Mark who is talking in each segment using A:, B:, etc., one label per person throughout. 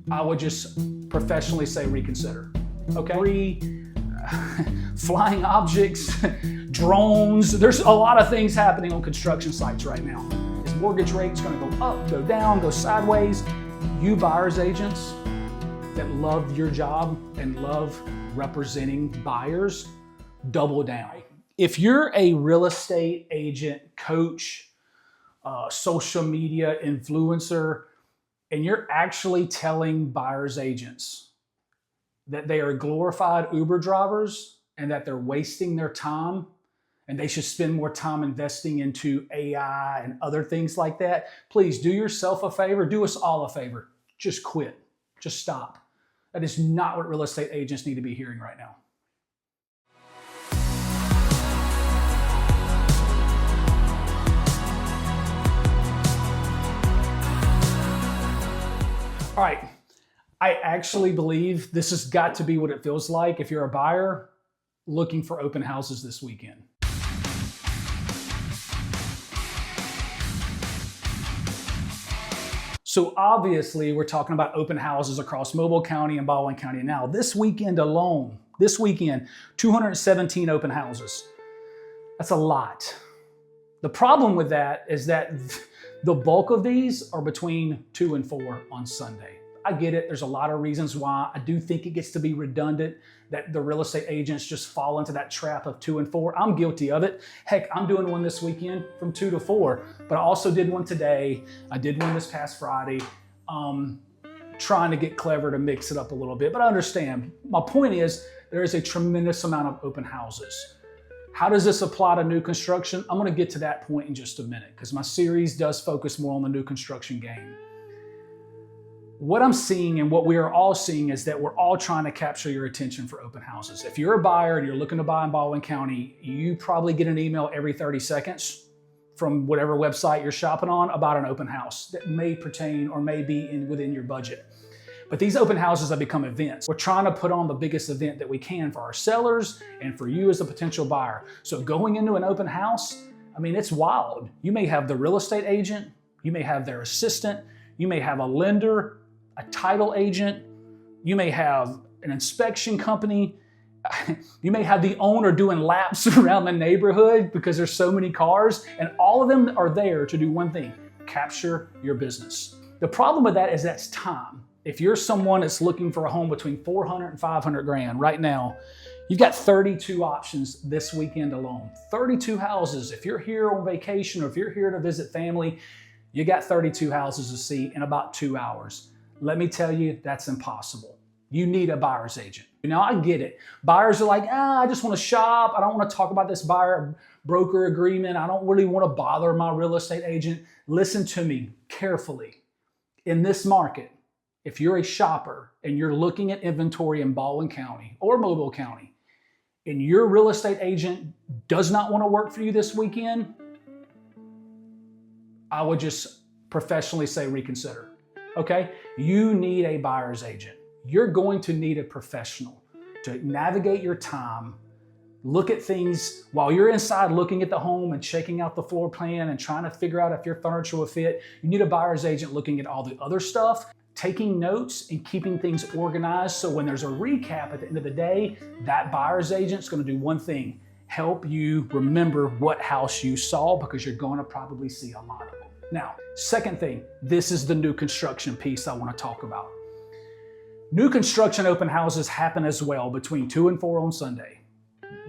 A: I would just professionally say reconsider. Okay? Flying objects, drones. There's a lot of things happening on construction sites right now. Is mortgage rates going to go up, go down, go sideways? You buyer's agents that love your job and love representing buyers, double down. If you're a real estate agent, coach, social media influencer, and you're actually telling buyer's agents that they are glorified Uber drivers and that they're wasting their time and they should spend more time investing into AI and other things like that, please do yourself a favor, do us all a favor. Just quit. Just stop. That is not what real estate agents need to be hearing right now. All right, I actually believe this has got to be what it feels like if you're a buyer looking for open houses this weekend. So obviously we're talking about open houses across Mobile County and Baldwin County. Now this weekend alone, 217 open houses. That's a lot. The problem with that is that the bulk of these are between 2 and 4 on Sunday. I get it. There's a lot of reasons why. I do think it gets to be redundant that the real estate agents just fall into that trap of 2 and 4. I'm guilty of it. Heck, I'm doing one this weekend from 2 to 4, but I also did one today. I did one this past Friday. Trying to get clever to mix it up a little bit, but I understand. My point is there is a tremendous amount of open houses. How does this apply to new construction? I'm going to get to that point in just a minute because my series does focus more on the new construction game. What I'm seeing and what we are all seeing is that we're all trying to capture your attention for open houses. If you're a buyer and you're looking to buy in Baldwin County, you probably get an email every 30 seconds from whatever website you're shopping on about an open house that may pertain or may be within your budget. But these open houses have become events. We're trying to put on the biggest event that we can for our sellers and for you as a potential buyer. So going into an open house, I mean, it's wild. You may have the real estate agent, you may have their assistant, you may have a lender, a title agent, you may have an inspection company, you may have the owner doing laps around the neighborhood because there's so many cars, and all of them are there to do one thing, capture your business. The problem with that is that's time. If you're someone that's looking for a home between 400 and 500 grand right now, you've got 32 options this weekend alone. 32 houses. If you're here on vacation or if you're here to visit family, you got 32 houses to see in about 2 hours. Let me tell you, that's impossible. You need a buyer's agent. Now, I get it. Buyers are like, I just want to shop. I don't want to talk about this buyer broker agreement. I don't really want to bother my real estate agent. Listen to me carefully. In this market, if you're a shopper and you're looking at inventory in Baldwin County or Mobile County, and your real estate agent does not want to work for you this weekend, I would just professionally say reconsider. Okay? You need a buyer's agent. You're going to need a professional to navigate your time, look at things while you're inside looking at the home and checking out the floor plan and trying to figure out if your furniture will fit. You need a buyer's agent looking at all the other stuff, taking notes and keeping things organized so when there's a recap at the end of the day, that buyer's agent's going to do one thing, help you remember what house you saw because you're going to probably see a lot of them. Now, second thing, this is the new construction piece I want to talk about. New construction open houses happen as well between 2 and 4 on Sunday,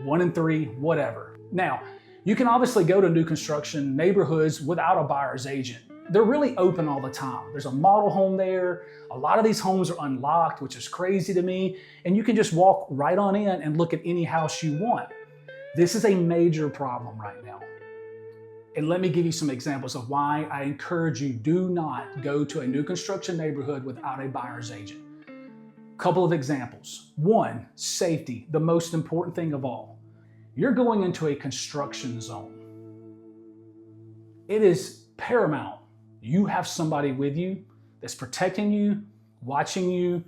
A: 1 and 3, whatever. Now, you can obviously go to new construction neighborhoods without a buyer's agent. They're really open all the time. There's a model home there. A lot of these homes are unlocked, which is crazy to me. And you can just walk right on in and look at any house you want. This is a major problem right now. And let me give you some examples of why I encourage you, do not go to a new construction neighborhood without a buyer's agent. Couple of examples. One, safety, the most important thing of all. You're going into a construction zone. It is paramount. You have somebody with you that's protecting you, watching you,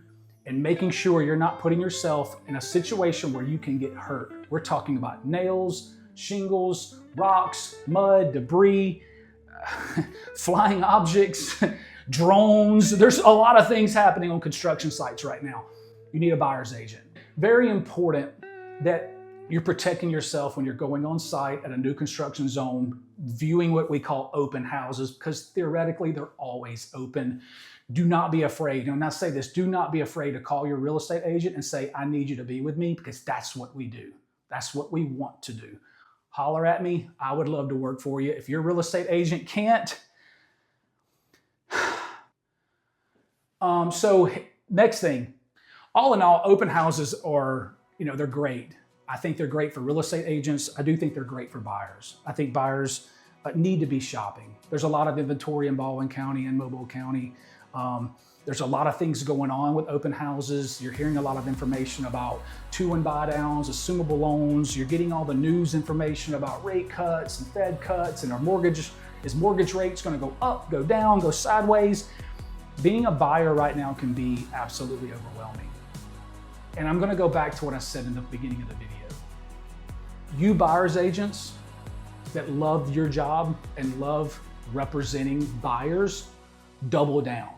A: and making sure you're not putting yourself in a situation where you can get hurt. We're talking about nails, shingles, rocks, mud, debris, flying objects, drones. There's a lot of things happening on construction sites right now. You need a buyer's agent. Very important that you're protecting yourself when you're going on site at a new construction zone, viewing what we call open houses, because theoretically they're always open. Do not be afraid. And when I say this, do not be afraid to call your real estate agent and say, I need you to be with me, because that's what we do. That's what we want to do. Holler at me. I would love to work for you. If your real estate agent can't. So next thing, all in all, open houses are, they're great. I think they're great for real estate agents. I do think they're great for buyers. I think buyers need to be shopping. There's a lot of inventory in Baldwin County and Mobile County. There's a lot of things going on with open houses. You're hearing a lot of information about to and buy downs, assumable loans. You're getting all the news information about rate cuts and Fed cuts, and is mortgage rates going to go up, go down, go sideways? Being a buyer right now can be absolutely overwhelming. And I'm going to go back to what I said in the beginning of the video. You buyer's agents that love your job and love representing buyers, double down.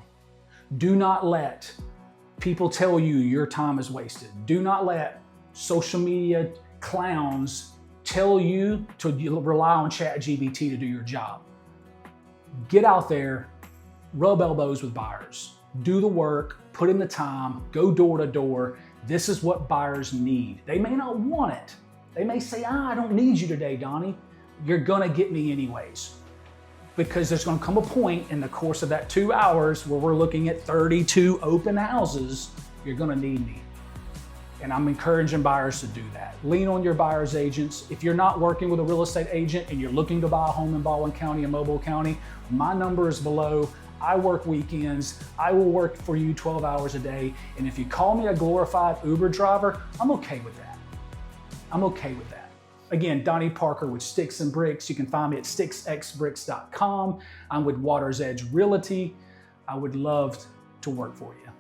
A: Do not let people tell you your time is wasted. Do not let social media clowns tell you to rely on ChatGPT to do your job. Get out there, rub elbows with buyers. Do the work, put in the time, go door to door. This is what buyers need. They may not want it. They may say, I don't need you today, Donnie. You're gonna get me anyways. Because there's gonna come a point in the course of that 2 hours where we're looking at 32 open houses, you're gonna need me. And I'm encouraging buyers to do that. Lean on your buyer's agents. If you're not working with a real estate agent and you're looking to buy a home in Baldwin County and Mobile County, my number is below. I work weekends. I will work for you 12 hours a day. And if you call me a glorified Uber driver, I'm okay with that. I'm okay with that. Again, Donny Parker with Sticks and Bricks. You can find me at sticksxbricks.com. I'm with Water's Edge Realty. I would love to work for you.